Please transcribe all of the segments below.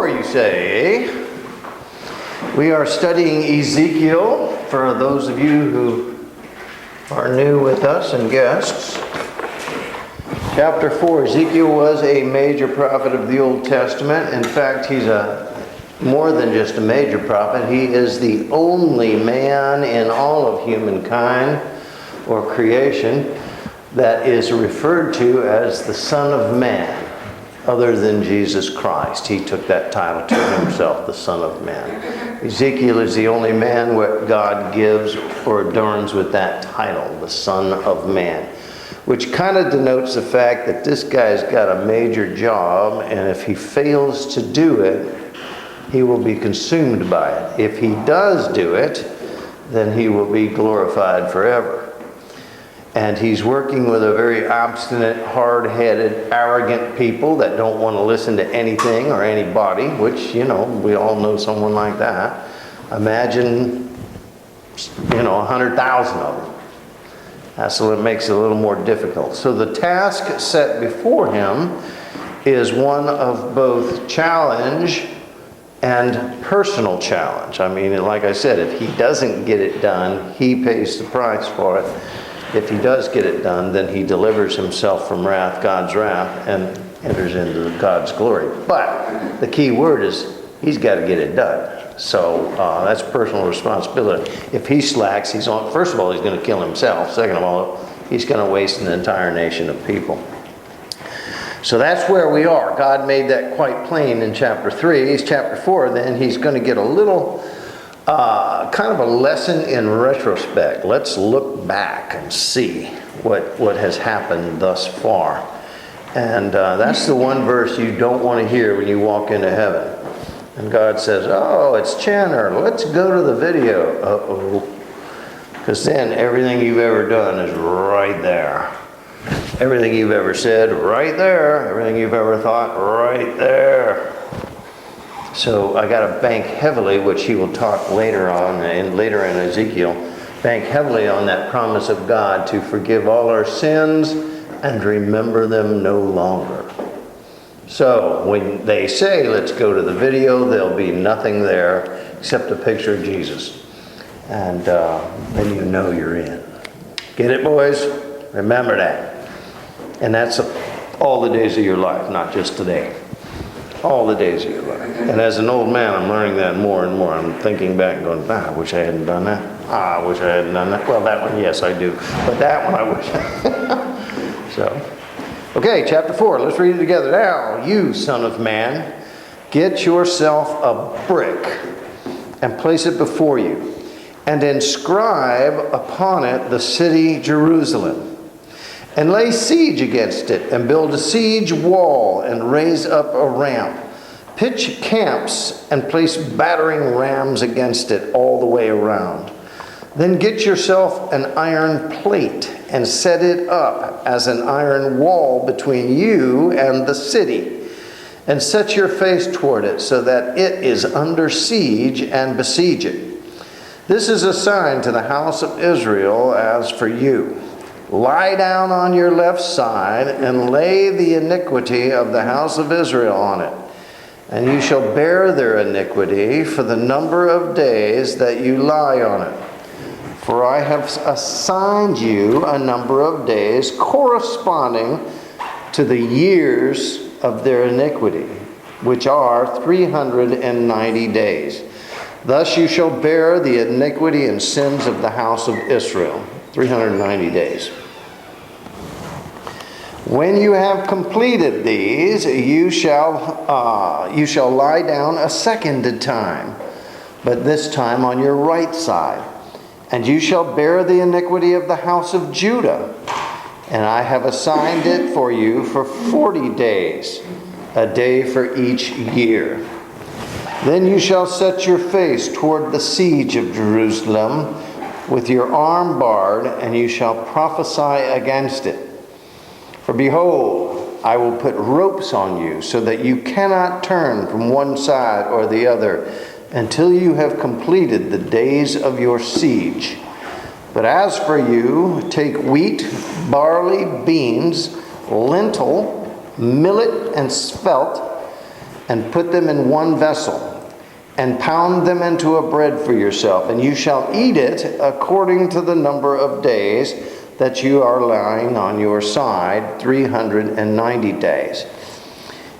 4, you say, eh? We are studying Ezekiel, for those of you who are new with us and guests. Chapter 4, Ezekiel was a major prophet of the Old Testament. In fact, he's more than just a major prophet. He is the only man in all of humankind or creation that is referred to as the Son of Man, other than Jesus Christ. He took that title to himself, the Son of Man. Ezekiel is the only man what God gives or adorns with that title, the Son of Man, which kind of denotes the fact that this guy's got a major job, and if he fails to do it, he will be consumed by it. If he does do it, then he will be glorified forever. And he's working with a very obstinate, hard-headed, arrogant people that don't want to listen to anything or anybody, which, we all know someone like that. Imagine, 100,000 of them. That's what makes it a little more difficult. So the task set before him is one of both challenge and personal challenge. I mean, like I said, if he doesn't get it done, he pays the price for it. If he does get it done, then he delivers himself from wrath, God's wrath, and enters into God's glory. But the key word is he's got to get it done. So that's personal responsibility. If he slacks, first of all, he's going to kill himself. Second of all, he's going to waste an entire nation of people. So that's where we are. God made that quite plain in chapter 3. Chapter 4, then he's going to get a little kind of a lesson in retrospect. Let's look back and see what has happened thus far. And that's the one verse you don't want to hear when you walk into heaven. And God says, oh, it's Chandler, let's go to the video. Uh-oh. Because then everything you've ever done is right there. Everything you've ever said, right there. Everything you've ever thought, right there. So I got to bank heavily, which he will talk later on, and later in Ezekiel, bank heavily on that promise of God to forgive all our sins and remember them no longer. So when they say, let's go to the video, there'll be nothing there except a picture of Jesus. And then you know you're in. Get it, boys? Remember that. And that's all the days of your life, not just today. All the days of your life. And as an old man, I'm learning that more and more. I'm thinking back and going, I wish I hadn't done that. I wish I hadn't done that. Well, that one, yes, I do. But that one, I wish. So, okay, chapter 4. Let's read it together. Now, you, son of man, get yourself a brick and place it before you, and inscribe upon it the city Jerusalem. And lay siege against it, and build a siege wall, and raise up a ramp. Pitch camps, and place battering rams against it all the way around. Then get yourself an iron plate, and set it up as an iron wall between you and the city. And set your face toward it, so that it is under siege, and besiege it. This is a sign to the house of Israel as for you. Lie down on your left side, and lay the iniquity of the house of Israel on it. And you shall bear their iniquity for the number of days that you lie on it. For I have assigned you a number of days corresponding to the years of their iniquity, which are 390 days. Thus you shall bear the iniquity and sins of the house of Israel. 390 days. When you have completed these, you shall lie down a second time, but this time on your right side. And you shall bear the iniquity of the house of Judah. And I have assigned it for you for 40 days, a day for each year. Then you shall set your face toward the siege of Jerusalem, with your arm barred, and you shall prophesy against it. For behold, I will put ropes on you, so that you cannot turn from one side or the other, until you have completed the days of your siege. But as for you, take wheat, barley, beans, lentil, millet, and spelt, and put them in one vessel, and pound them into a bread for yourself, and you shall eat it according to the number of days that you are lying on your side, 390 days.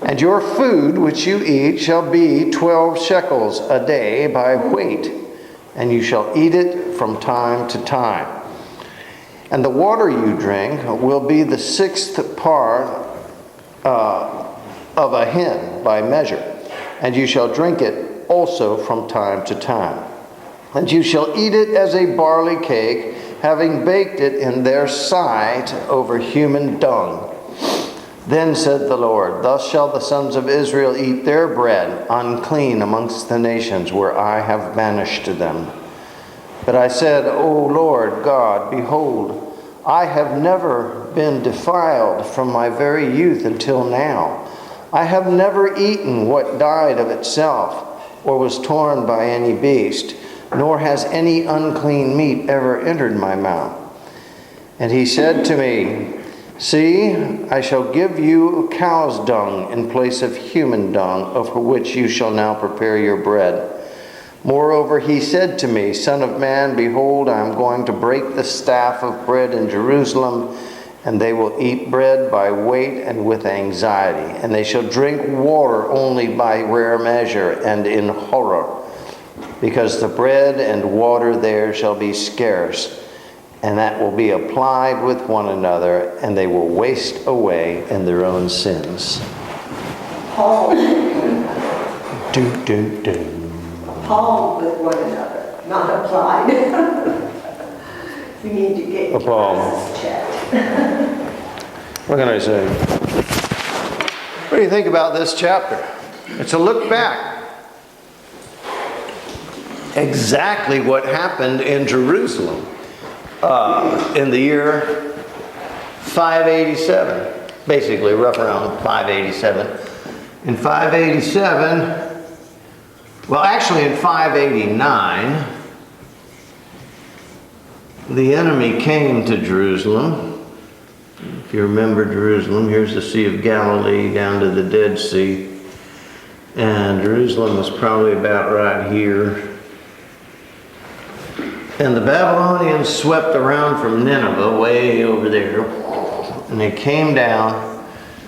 And your food which you eat shall be 12 shekels a day by weight, and you shall eat it from time to time. And the water you drink will be the 6th part of a hin by measure, and you shall drink it also from time to time. And you shall eat it as a barley cake, having baked it in their sight over human dung. Then said the Lord, thus shall the sons of Israel eat their bread unclean amongst the nations where I have banished them. But I said, O Lord God, behold, I have never been defiled from my very youth until now. I have never eaten what died of itself, or was torn by any beast, nor has any unclean meat ever entered my mouth. And he said to me, see, I shall give you cow's dung in place of human dung, over which you shall now prepare your bread. Moreover, he said to me, Son of man, behold, I am going to break the staff of bread in Jerusalem, and they will eat bread by weight and with anxiety. And they shall drink water only by rare measure and in horror, because the bread and water there shall be scarce, and that will be applied with one another, and they will waste away in their own sins. Paul, Do. Paul with one another, not applied. You need to get your glasses checked. What can I say? What do you think about this chapter? It's a look back. Exactly what happened in Jerusalem in the year 587. Basically, rough around 587. In 587, well, actually in 589, the enemy came to Jerusalem. If you remember Jerusalem, here's the Sea of Galilee down to the Dead Sea. And Jerusalem was probably about right here. And the Babylonians swept around from Nineveh, way over there. And they came down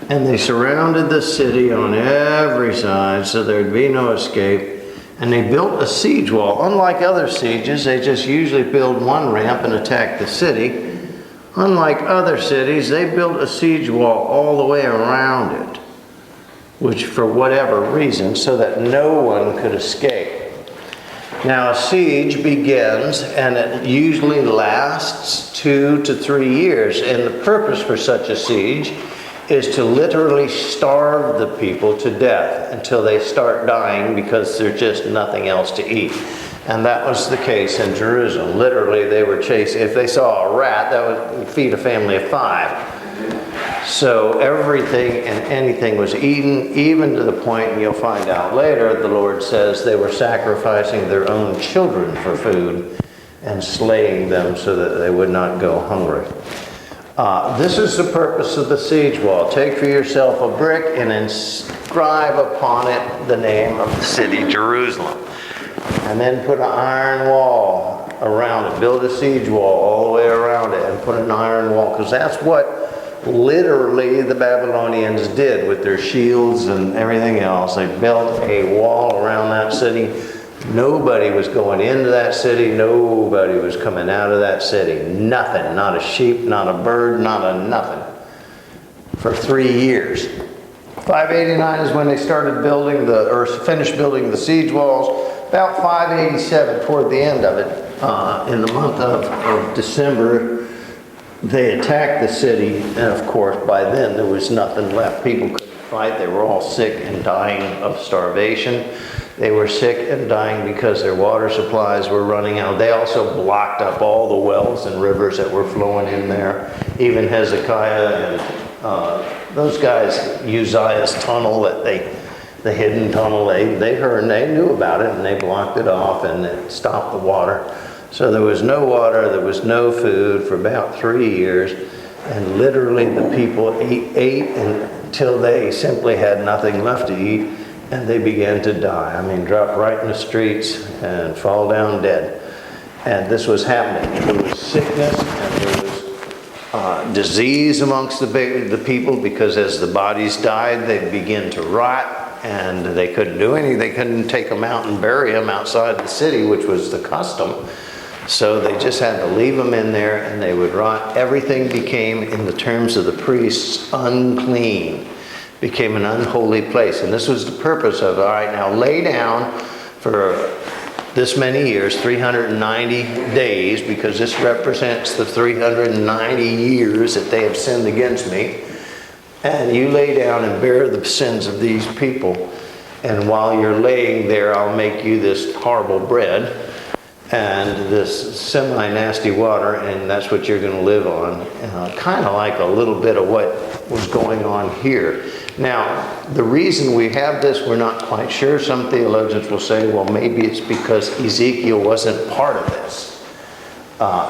and they surrounded the city on every side so there'd be no escape. And they built a siege wall. Unlike other sieges, they just usually build one ramp and attack the city. Unlike other cities, they built a siege wall all the way around it, which for whatever reason, so that no one could escape. Now a siege begins and it usually lasts 2 to 3 years. And the purpose for such a siege is to literally starve the people to death until they start dying because there's just nothing else to eat. And that was the case in Jerusalem. Literally, they were chasing. If they saw a rat, that would feed a family of 5. So everything and anything was eaten, even to the point, and you'll find out later, the Lord says they were sacrificing their own children for food and slaying them so that they would not go hungry. This is the purpose of the siege wall. Take for yourself a brick and inscribe upon it the name of the city, Jerusalem. And then put an iron wall around it. Build a siege wall all the way around it and put an iron wall. Because that's what literally the Babylonians did with their shields and everything else. They built a wall around that city. Nobody was going into that city. Nobody was coming out of that city. Nothing. Not a sheep, not a bird, not a nothing. For 3 years. 589 is when they started building or finished building the siege walls. About 587, toward the end of it, in the month of December, they attacked the city. And of course, by then there was nothing left. People couldn't fight. They were all sick and dying of starvation. They were sick and dying because their water supplies were running out. They also blocked up all the wells and rivers that were flowing in there. Even Hezekiah and those guys, Uzziah's tunnel, the hidden tunnel, they heard and they knew about it and they blocked it off and it stopped the water. So there was no water, there was no food for about 3 years. And literally the people ate until they simply had nothing left to eat. and they began to die. I mean, drop right in the streets and fall down dead. And this was happening. There was sickness and there was disease amongst the people, because as the bodies died, they'd begin to rot, and they couldn't do anything. They couldn't take them out and bury them outside the city, which was the custom. So they just had to leave them in there, and they would rot. Everything became, in the terms of the priests, unclean. Became an unholy place. And this was the purpose of, all right, now lay down for this many years, 390 days, because this represents the 390 years that they have sinned against me. And you lay down and bear the sins of these people. And while you're laying there, I'll make you this horrible bread and this semi-nasty water, and that's what you're going to live on. Kind of like a little bit of what was going on here. Now, the reason we have this, we're not quite sure. Some theologians will say, well, maybe it's because Ezekiel wasn't part of this.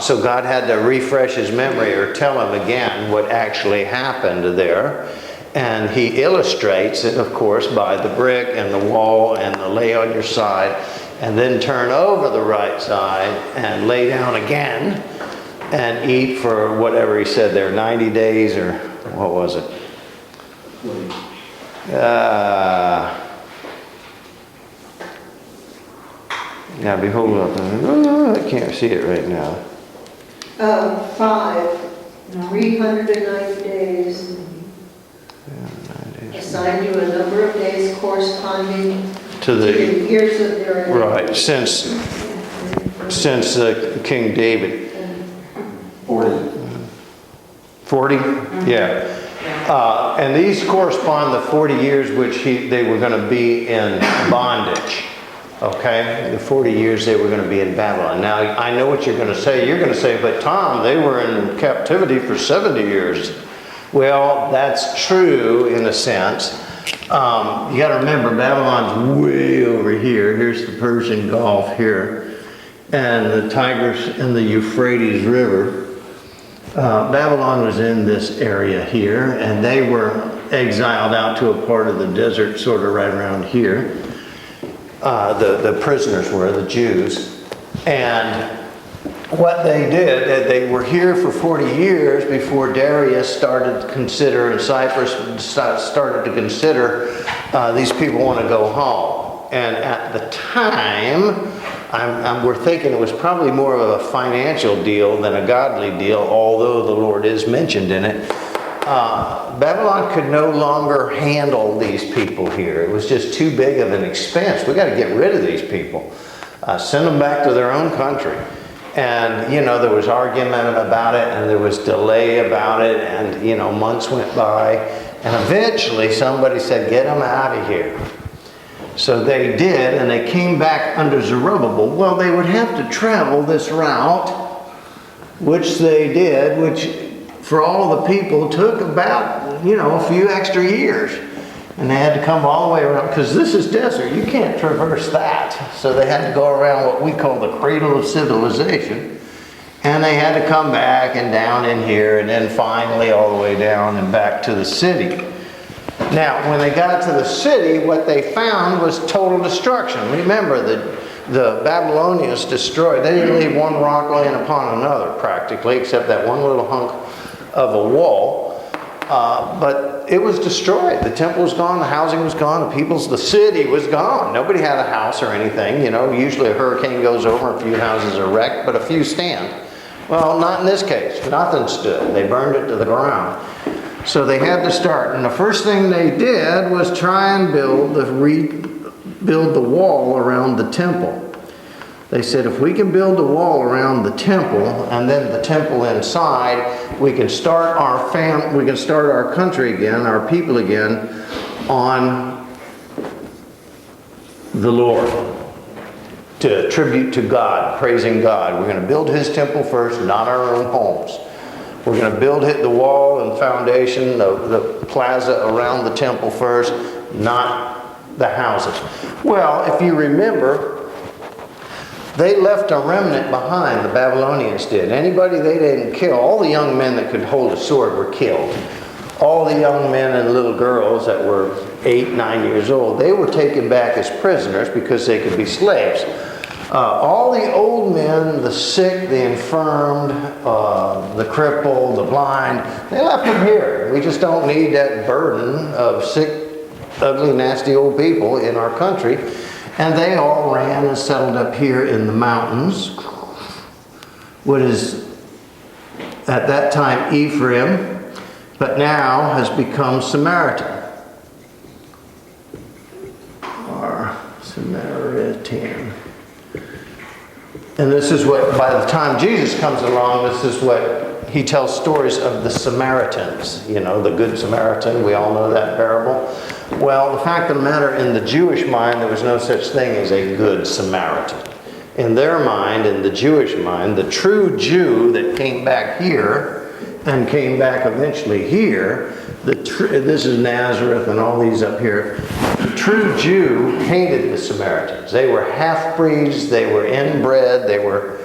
So God had to refresh his memory or tell him again what actually happened there. And he illustrates it, of course, by the brick and the wall and the lay on your side, and then turn over the right side and lay down again and eat for whatever he said there, 90 days, or what was it? Now behold, I can't see it right now. 390 days. Assign you a number of days corresponding to the years that they're in. Right, since King David. 40? Yeah. And these correspond to 40 years which they were going to be in bondage. Okay? The 40 years they were going to be in Babylon. Now, I know what you're going to say. You're going to say, but Tom, they were in captivity for 70 years. Well, that's true in a sense. You got to remember, Babylon's way over here. Here's the Persian Gulf here, and the Tigris and the Euphrates River. Babylon was in this area here, and they were exiled out to a part of the desert, sort of right around here. The prisoners were the Jews, and what they did, they were here for 40 years before Darius started to consider, and Cyprus started to consider, these people want to go home. And at the time, we're thinking it was probably more of a financial deal than a godly deal, although the Lord is mentioned in it. Babylon could no longer handle these people here. It was just too big of an expense. We got to get rid of these people. Send them back to their own country. And, there was argument about it, and there was delay about it, and, months went by. And eventually somebody said, get them out of here. So they did, and they came back under Zerubbabel. Well, they would have to travel this route, which they did, which for all the people took about, a few extra years. And they had to come all the way around, because this is desert. You can't traverse that. So they had to go around what we call the cradle of civilization. And they had to come back and down in here, and then finally all the way down and back to the city. Now, when they got to the city, what they found was total destruction. Remember, the Babylonians destroyed. They didn't leave one rock laying upon another, practically, except that one little hunk of a wall. But it was destroyed. The temple was gone, the housing was gone, the city was gone. Nobody had a house or anything. Usually a hurricane goes over, a few houses are wrecked, but a few stand. Well, not in this case. Nothing stood. They burned it to the ground. So they had to start. And the first thing they did was try and rebuild the wall around the temple. They said, if we can build a wall around the temple, and then the temple inside, we can start our country again, our people again, on the Lord, to tribute to God, praising God. We're going to build His temple first, not our own homes. We're going to build the wall and foundation, the plaza around the temple first, not the houses. Well, if you remember, they left a remnant behind, the Babylonians did. Anybody they didn't kill, all the young men that could hold a sword were killed. All the young men and little girls that were 8, 9 years old, they were taken back as prisoners because they could be slaves. All the old men, the sick, the infirmed, the crippled, the blind, they left them here. We just don't need that burden of sick, ugly, nasty old people in our country. And they all ran and settled up here in the mountains, what is at that time Ephraim, but now has become Samaritan. Or Samaritan. And this is what, by the time Jesus comes along, this is what he tells stories of the Samaritans. You know, the Good Samaritan, we all know that parable. Well, the fact of the matter, in the Jewish mind, there was no such thing as a Good Samaritan. In their mind, in the Jewish mind, the true Jew that came back here and came back eventually here, this is Nazareth and all these up here, the true Jew hated the Samaritans. They were half-breeds, they were inbred, they were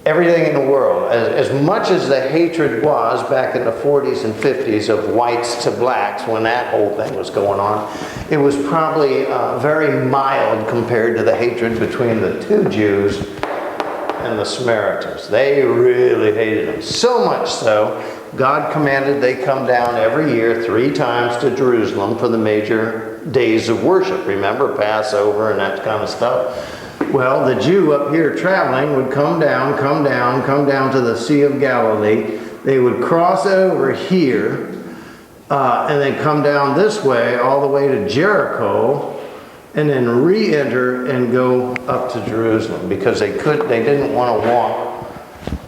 everything in the world. As much as the hatred was back in the 40s and 50s of whites to blacks when that whole thing was going on, it was probably very mild compared to the hatred between the two Jews and the Samaritans. They really hated them. So much so, God commanded they come down every year 3 times to Jerusalem for the major days of worship. Remember, Passover and that kind of stuff. Well, the Jew up here traveling would come down to the Sea of Galilee. They would cross over here and then come down this way all the way to Jericho and then re-enter and go up to Jerusalem because they didn't want to walk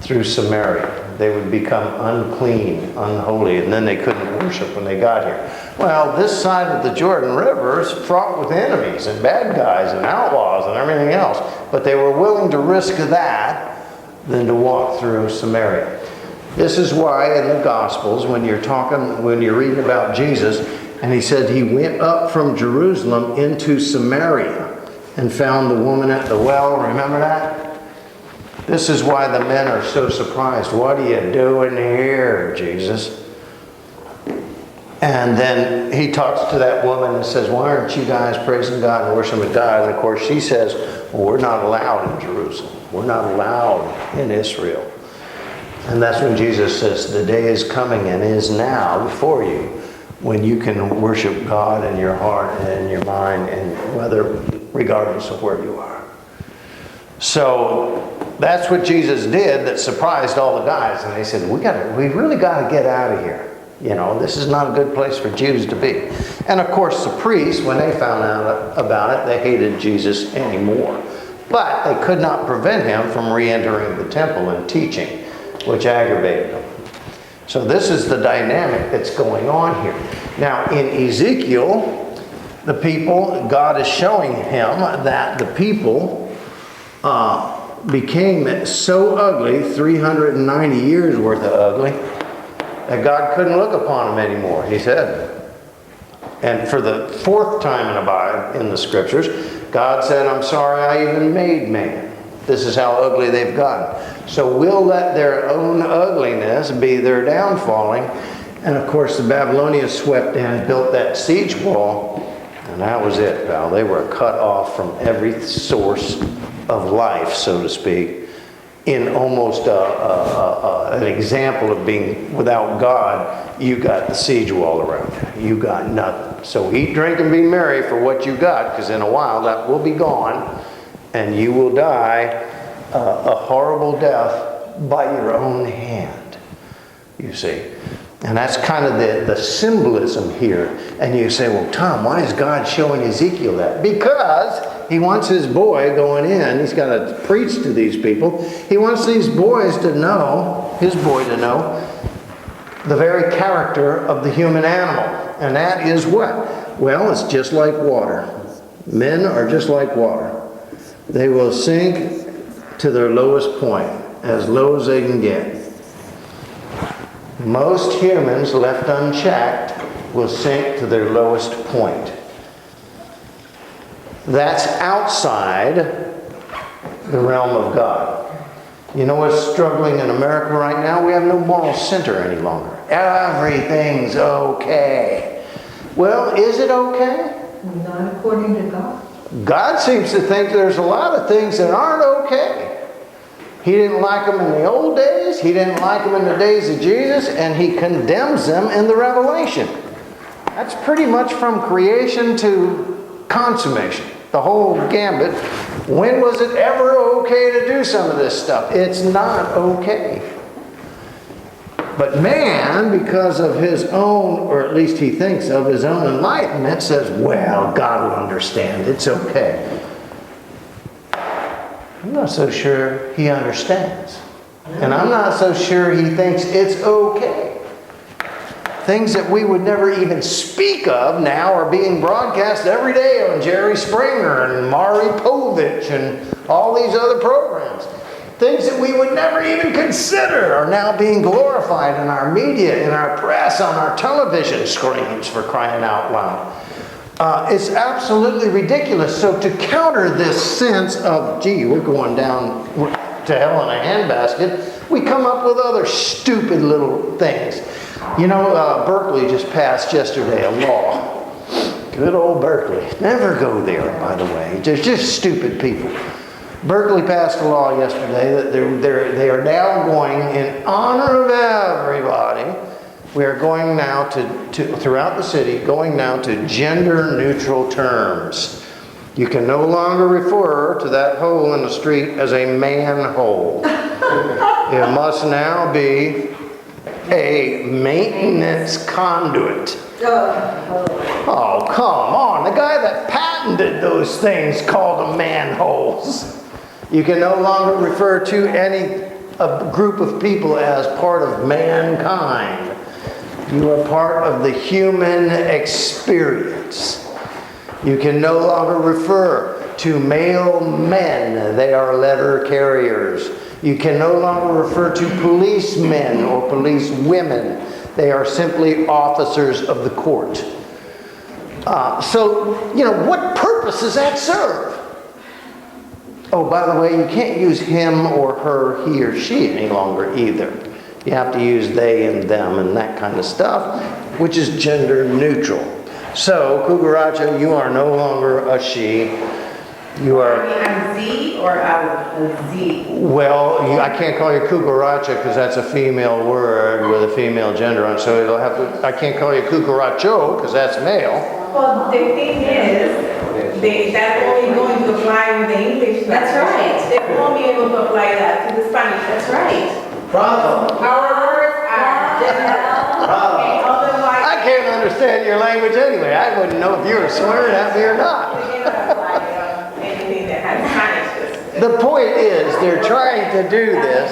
through Samaria. They would become unclean, unholy, and then they couldn't worship when they got here. Well, this side of the Jordan River is fraught with enemies and bad guys and outlaws and everything else. But they were willing to risk that than to walk through Samaria. This is why in the Gospels, when you're reading about Jesus, and he said he went up from Jerusalem into Samaria and found the woman at the well. Remember that? This is why the men are so surprised. What are you doing here, Jesus? And then he talks to that woman and says, why aren't you guys praising God and worshiping God? And of course she says, well, we're not allowed in Jerusalem. We're not allowed in Israel. And that's when Jesus says, the day is coming and is now before you when you can worship God in your heart and in your mind, and regardless of where you are. So that's what Jesus did that surprised all the guys. And they said, we really got to get out of here. You know, this is not a good place for Jews to be. And of course the priests, when they found out about it, they hated Jesus anymore. But they could not prevent him from re-entering the temple and teaching, which aggravated them. So this is the dynamic that's going on here. Now in Ezekiel, the people, God is showing him that the people became so ugly, 390 years worth of ugly, that God couldn't look upon them anymore, he said. And for the 4th time in the scriptures, God said, I'm sorry I even made man. This is how ugly they've gotten. So we'll let their own ugliness be their downfalling. And of course the Babylonians swept in and built that siege wall. And that was it, pal. They were cut off from every source of life, so to speak, in almost an example of being without God. You got the siege wall around you. You got nothing. So eat, drink, and be merry for what you got, because in a while that will be gone, and you will die a horrible death by your own hand, you see. And that's kind of the symbolism here. And you say, well, Tom, why is God showing Ezekiel that? Because he wants his boy going in. He's got to preach to these people. He wants these boys to know, his boy to know, the very character of the human animal. And that is what? Well, it's just like water. Men are just like water. They will sink to their lowest point, as low as they can get. Most humans, left unchecked, will sink to their lowest point. That's outside the realm of God. You know what's struggling in America right now? We have no moral center any longer. Everything's okay. Well, is it okay? Not according to God. God seems to think there's a lot of things that aren't okay. He didn't like them in the old days. He didn't like them in the days of Jesus. And He condemns them in the Revelation. That's pretty much from creation to consummation. The whole gambit. When was it ever okay to do some of this stuff? It's not okay. But man, because of his own, or at least he thinks of his own enlightenment, says, well, God will understand. It's okay. I'm not so sure He understands. And I'm not so sure He thinks it's okay. Things that we would never even speak of now are being broadcast every day on Jerry Springer and Maury Povich and all these other programs. Things that we would never even consider are now being glorified in our media, in our press, on our television screens, for crying out loud. It's absolutely ridiculous. So to counter this sense of, gee, we're going down to hell in a handbasket, we come up with other stupid little things. You know, Berkeley just passed yesterday a law. Good old Berkeley. Never go there, by the way. They're just stupid people. Berkeley passed a law yesterday that they are now going, in honor of everybody, we are going now to throughout the city, going now to gender neutral terms. You can no longer refer to that hole in the street as a manhole. It must now be a maintenance conduit. Oh, come on. The guy that patented those things called them manholes. You can no longer refer to a group of people as part of mankind. You are part of the human experience. You can no longer refer to male men. They are letter carriers. You can no longer refer to policemen or police women. They are simply officers of the court. So, what purpose does that serve? Oh, by the way, you can't use him or her, he or she any longer either. You have to use they and them and that kind of stuff, which is gender neutral. So, Cucaracha, you are no longer a she. You are... I'm Z or a Z? Well, I can't call you Cucaracha because that's a female word with a female gender on it. So it'll have to... I can't call you Cucaracho because that's male. Well, the thing is, that's only going to apply with the English. That's right. They won't be able to apply that to the Spanish. That's right. Bravo. Our words are general. Bravo. Okay, otherwise... I can't understand your language anyway. I wouldn't know if you were swearing at me or not. They cannot apply anything that has Spanish. The point is, they're trying to do this.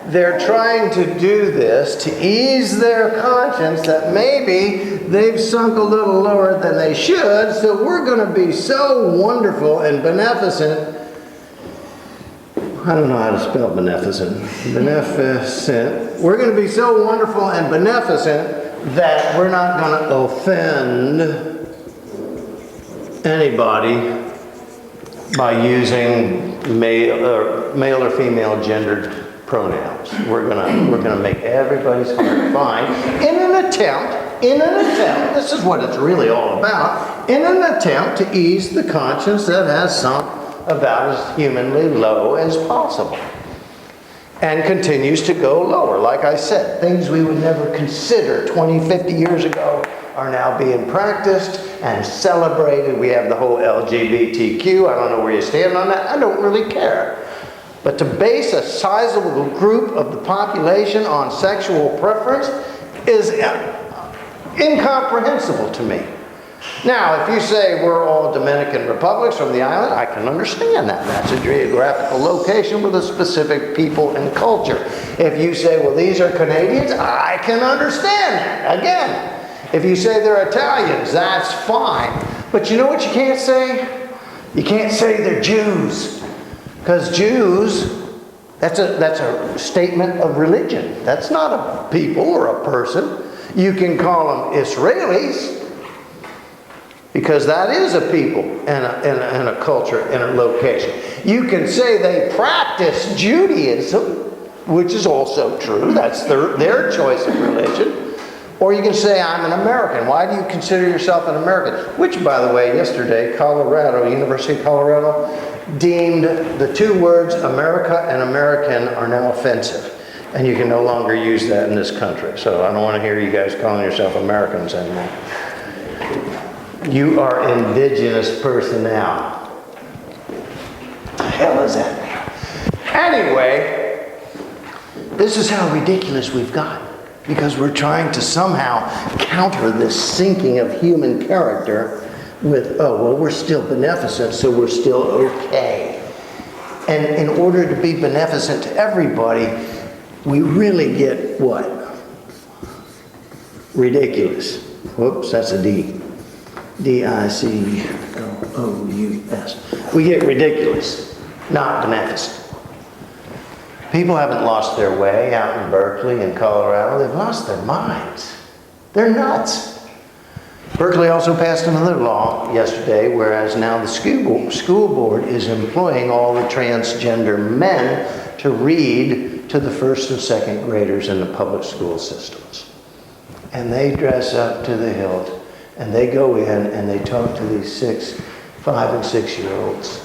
They're trying to do this to ease their conscience that maybe they've sunk a little lower than they should, so we're going to be so wonderful and beneficent. I don't know how to spell beneficent. Beneficent. We're going to be so wonderful and beneficent that we're not going to offend anybody by using male or female gendered pronouns. We're gonna make everybody's heart fine in an attempt, this is what it's really all about, in an attempt to ease the conscience that has sunk about as humanly low as possible. And continues to go lower. Like I said, things we would never consider 20, 50 years ago are now being practiced and celebrated. We have the whole LGBTQ. I don't know where you stand on that. I don't really care. But to base a sizable group of the population on sexual preference is incomprehensible to me. Now, if you say we're all Dominican republics from the island, I can understand that. That's a geographical location with a specific people and culture. If you say, well, these are Canadians, I can understand that. Again, if you say they're Italians, that's fine. But you know what you can't say? You can't say they're Jews. Because Jews, that's a statement of religion. That's not a people or a person. You can call them Israelis, because that is a people and a culture and a location. You can say they practice Judaism, which is also true. That's their choice of religion. Or you can say, I'm an American. Why do you consider yourself an American? Which, by the way, yesterday, University of Colorado, deemed the two words America and American are now offensive. And you can no longer use that in this country. So I don't want to hear you guys calling yourself Americans anymore. You are indigenous personnel. What the hell is that? Anyway, this is how ridiculous we've gotten. Because we're trying to somehow counter this sinking of human character with, oh, well, we're still beneficent, so we're still okay. And in order to be beneficent to everybody, we really get what? Ridiculous. Whoops, that's a D. D-I-C-L-O-U-S. We get ridiculous, not beneficent. People haven't lost their way out in Berkeley and Colorado. They've lost their minds. They're nuts. Berkeley also passed another law yesterday, whereas now the school board is employing all the transgender men to read to the first and second graders in the public school systems. And they dress up to the hilt, and they go in and they talk to these 5 and 6-year-olds.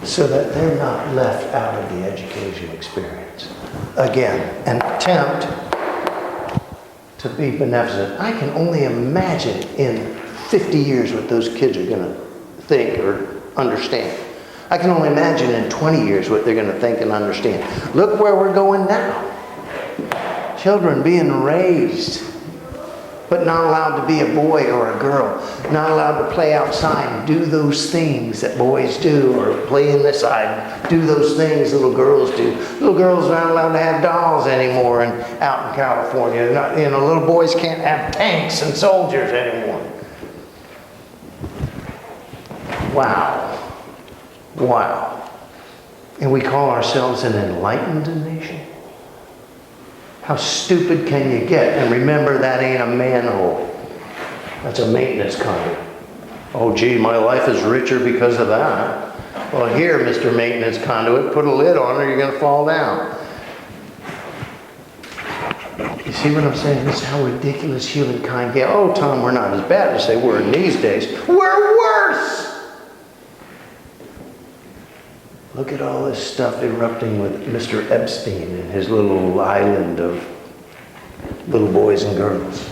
So that they're not left out of the education experience. Again, an attempt to be beneficent. I can only imagine in 50 years what those kids are going to think or understand. I can only imagine in 20 years what they're going to think and understand. Look where we're going now. Children being raised, but not allowed to be a boy or a girl. Not allowed to play outside and do those things that boys do, or play in the side, do those things little girls do. Little girls are not allowed to have dolls anymore out in California. Little boys can't have tanks and soldiers anymore. Wow. Wow. And we call ourselves an enlightened nation? How stupid can you get? And remember, that ain't a manhole. That's a maintenance conduit. Oh, gee, my life is richer because of that. Well, here, Mr. Maintenance Conduit, put a lid on it or you're going to fall down. You see what I'm saying? This is how ridiculous humankind get. Oh, Tom, we're not as bad as they were in these days. We're worse! Look at all this stuff erupting with Mr. Epstein and his little island of little boys and girls.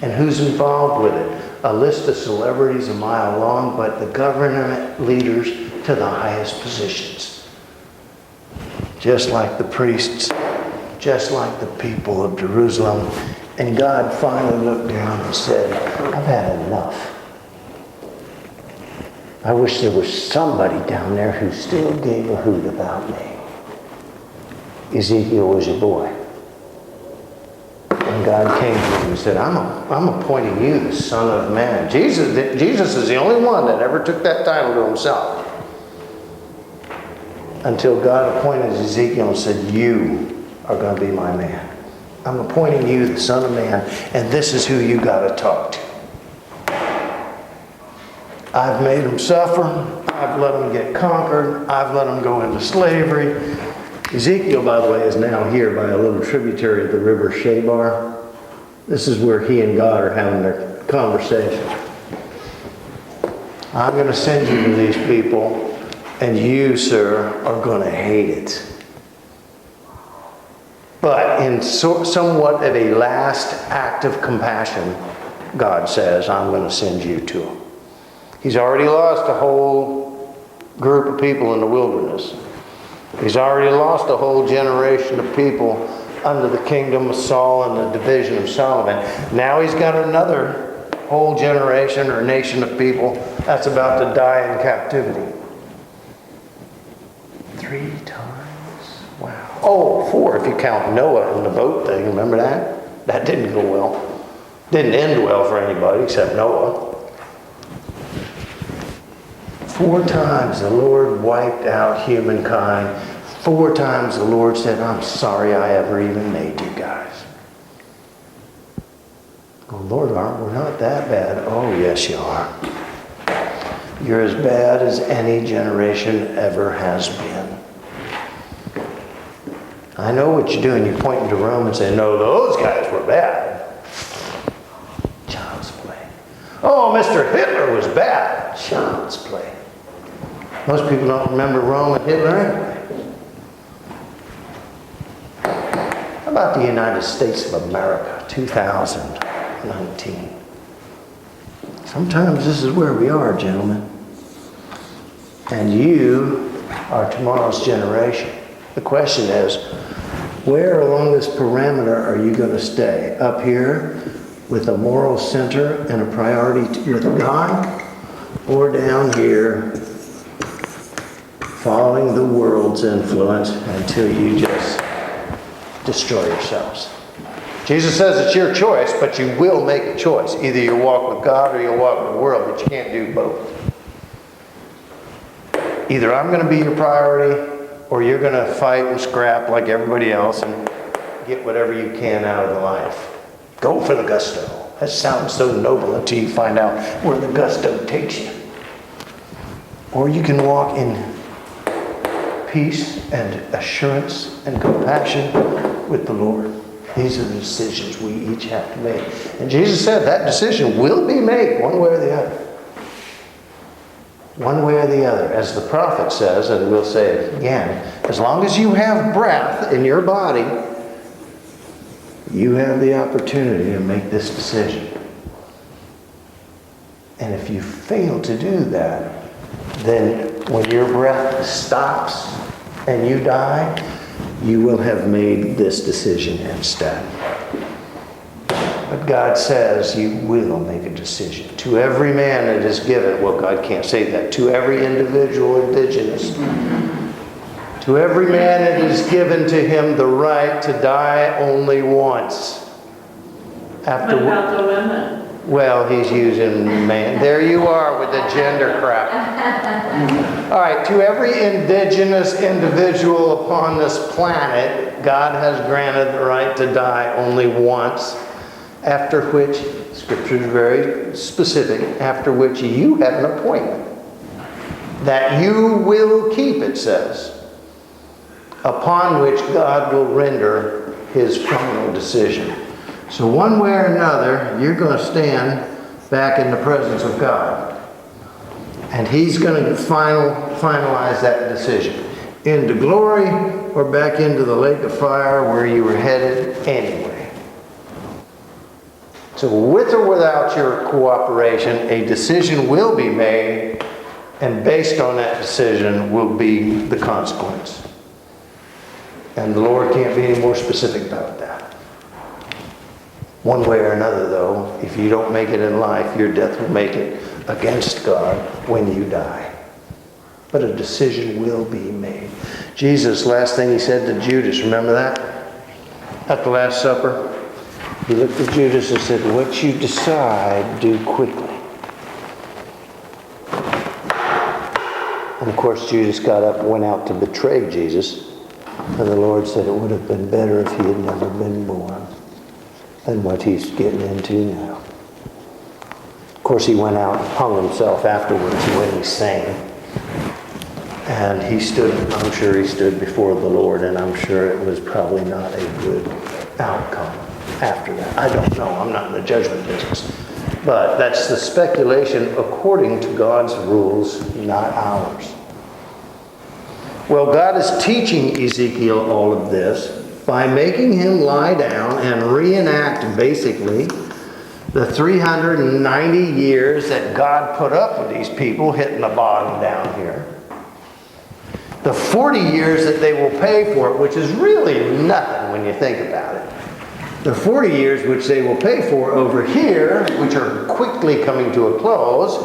And who's involved with it? A list of celebrities a mile long, but the government leaders to the highest positions. Just like the priests, just like the people of Jerusalem. And God finally looked down and said, I've had enough. I wish there was somebody down there who still gave a hoot about me. Ezekiel was your boy. And God came to him and said, I'm appointing you the Son of Man. Jesus is the only one that ever took that title to himself. Until God appointed Ezekiel and said, you are going to be my man. I'm appointing you the Son of Man, and this is who you got to talk to. I've made them suffer. I've let them get conquered. I've let them go into slavery. Ezekiel, by the way, is now here by a little tributary of the river Shebar. This is where he and God are having their conversation. I'm going to send you to these people, and you, sir, are going to hate it. But in somewhat of a last act of compassion, God says, I'm going to send you to them. He's already lost a whole group of people in the wilderness. He's already lost a whole generation of people under the kingdom of Saul and the division of Solomon. Now he's got another whole generation or nation of people that's about to die in captivity. 3 times? Wow. Oh, 4 if you count Noah and the boat thing. Remember that? That didn't go well. Didn't end well for anybody except Noah. 4 times the Lord wiped out humankind. 4 times the Lord said, I'm sorry I ever even made you guys. Oh, Lord, we're not that bad. Oh, yes, you are. You're as bad as any generation ever has been. I know what you're doing. You're pointing to Rome and saying, no, those guys were bad. Child's play. Oh, Mr. Hitler was bad. Child's play. Most people don't remember Rome and Hitler anyway. How about the United States of America, 2019? Sometimes this is where we are, gentlemen. And you are tomorrow's generation. The question is, where along this parameter are you going to stay? Up here with a moral center and a priority with God? Or down here following the world's influence until you just destroy yourselves? Jesus says it's your choice, but you will make a choice. Either you walk with God or you walk with the world, but you can't do both. Either I'm going to be your priority, or you're going to fight and scrap like everybody else and get whatever you can out of the life. Go for the gusto. That sounds so noble until you find out where the gusto takes you. Or you can walk in peace and assurance and compassion with the Lord. These are the decisions we each have to make. And Jesus said that decision will be made one way or the other. One way or the other. As the prophet says, and we'll say it again, as long as you have breath in your body, you have the opportunity to make this decision. And if you fail to do that, then when your breath stops and you die, you will have made this decision instead. But God says you will make a decision. To every man it is given, well, God can't say that. To every individual indigenous, to every man it is given to him the right to die only once. What about the women? Well, he's using man. There you are with the gender crap. All right, to every indigenous individual upon this planet, God has granted the right to die only once, after which, Scripture is very specific, after which you have an appointment that you will keep, it says, upon which God will render his final decision. So one way or another, you're going to stand back in the presence of God. And he's going to finalize that decision. Into glory or back into the lake of fire where you were headed anyway. So with or without your cooperation, a decision will be made, and based on that decision will be the consequence. And the Lord can't be any more specific about that. One way or another, though, if you don't make it in life, your death will make it against God when you die. But a decision will be made. Jesus, last thing he said to Judas, remember that? At the Last Supper, he looked at Judas and said, what you decide, do quickly. And of course, Judas got up and went out to betray Jesus. And the Lord said it would have been better if he had never been born than what he's getting into now. Of course, he went out and hung himself afterwards when he sang. And he stood, I'm sure he stood before the Lord, and I'm sure it was probably not a good outcome after that. I don't know. I'm not in the judgment business. But that's the speculation according to God's rules, not ours. Well, God is teaching Ezekiel all of this by making him lie down and reenact basically the 390 years that God put up with these people hitting the bottom down here. The 40 years that they will pay for it, which is really nothing when you think about it. The 40 years which they will pay for over here, which are quickly coming to a close.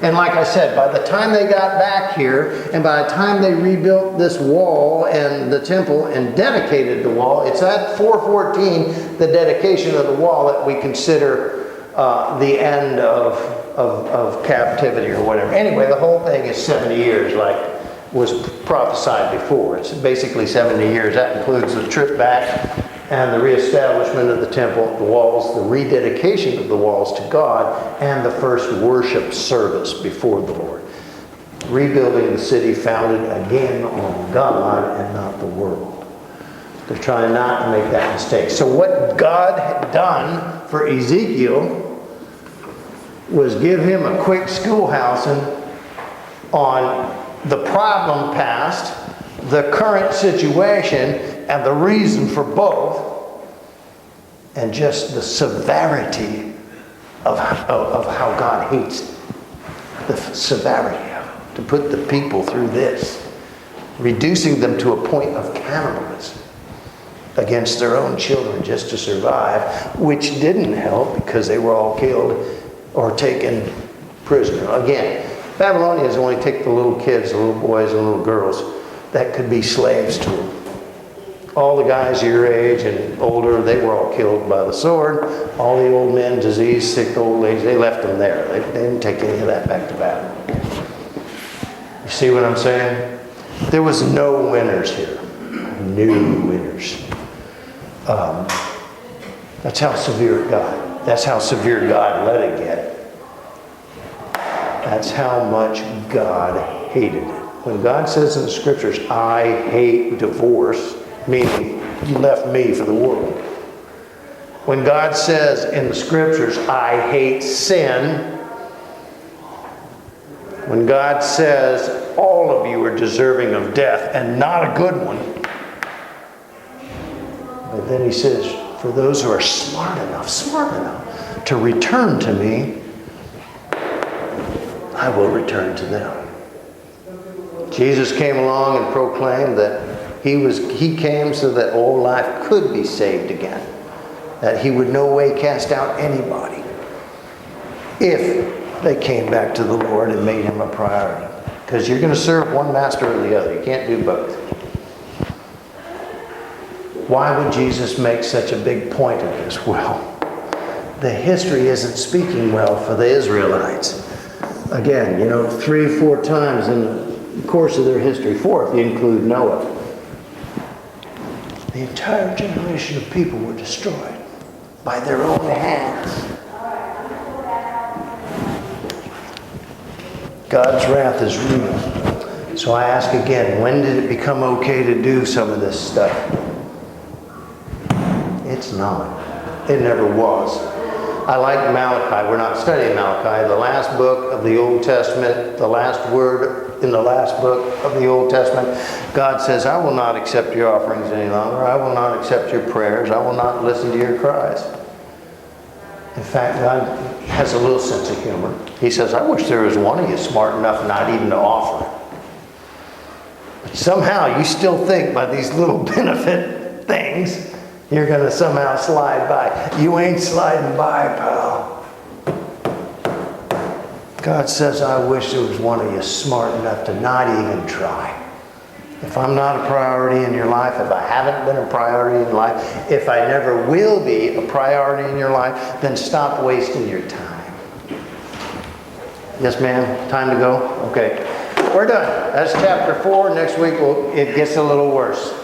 And like I said, by the time they got back here, and by the time they rebuilt this wall and the temple and dedicated the wall, it's at 414, the dedication of the wall, that we consider the end of captivity or whatever. Anyway, the whole thing is 70 years, like was prophesied before. It's basically 70 years. That includes the trip back and the reestablishment of the temple, the walls, the rededication of the walls to God, and the first worship service before the Lord. Rebuilding the city founded again on God and not the world. They're trying not to make that mistake. So what God had done for Ezekiel was give him a quick schoolhousing on the problem past, the current situation, and the reason for both, and just the severity of how God hates it. The severity of it. To put the people through this. Reducing them to a point of cannibalism against their own children just to survive, which didn't help because they were all killed or taken prisoner. Again, Babylonians only take the little kids, the little boys and little girls that could be slaves to them. All the guys your age and older, they were all killed by the sword. All the old men, diseased, sick old ladies, they left them there. They didn't take any of that back to Babylon. You see what I'm saying? There was no winners here. No winners. That's how severe God. That's how severe God let it get. That's how much God hated it. When God says in the scriptures, I hate divorce, meaning you left me for the world. When God says in the scriptures, I hate sin, when God says all of you are deserving of death and not a good one, but then he says, for those who are smart enough to return to me, I will return to them. Jesus came along and proclaimed that he came so that all life could be saved again. That he would no way cast out anybody if they came back to the Lord and made him a priority. Because you're going to serve one master or the other. You can't do both. Why would Jesus make such a big point of this? Well, the history isn't speaking well for the Israelites. Again, 3 or 4 times in the course of their history, 4 if you include Noah, the entire generation of people were destroyed by their own hands. God's wrath is real. So I ask again, when did it become okay to do some of this stuff? It's not. It never was. I like Malachi. We're not studying Malachi. The last book of the Old Testament, the last word in the last book of the Old Testament, God says, I will not accept your offerings any longer. I will not accept your prayers. I will not listen to your cries. In fact, God has a little sense of humor. He says, I wish there was one of you smart enough not even to offer it. But somehow you still think by these little benefit things, you're going to somehow slide by. You ain't sliding by, pal. God says, I wish there was one of you smart enough to not even try. If I'm not a priority in your life, if I haven't been a priority in your life, if I never will be a priority in your life, then stop wasting your time. Yes, ma'am? Time to go? Okay. We're done. That's chapter 4. Next week it gets a little worse.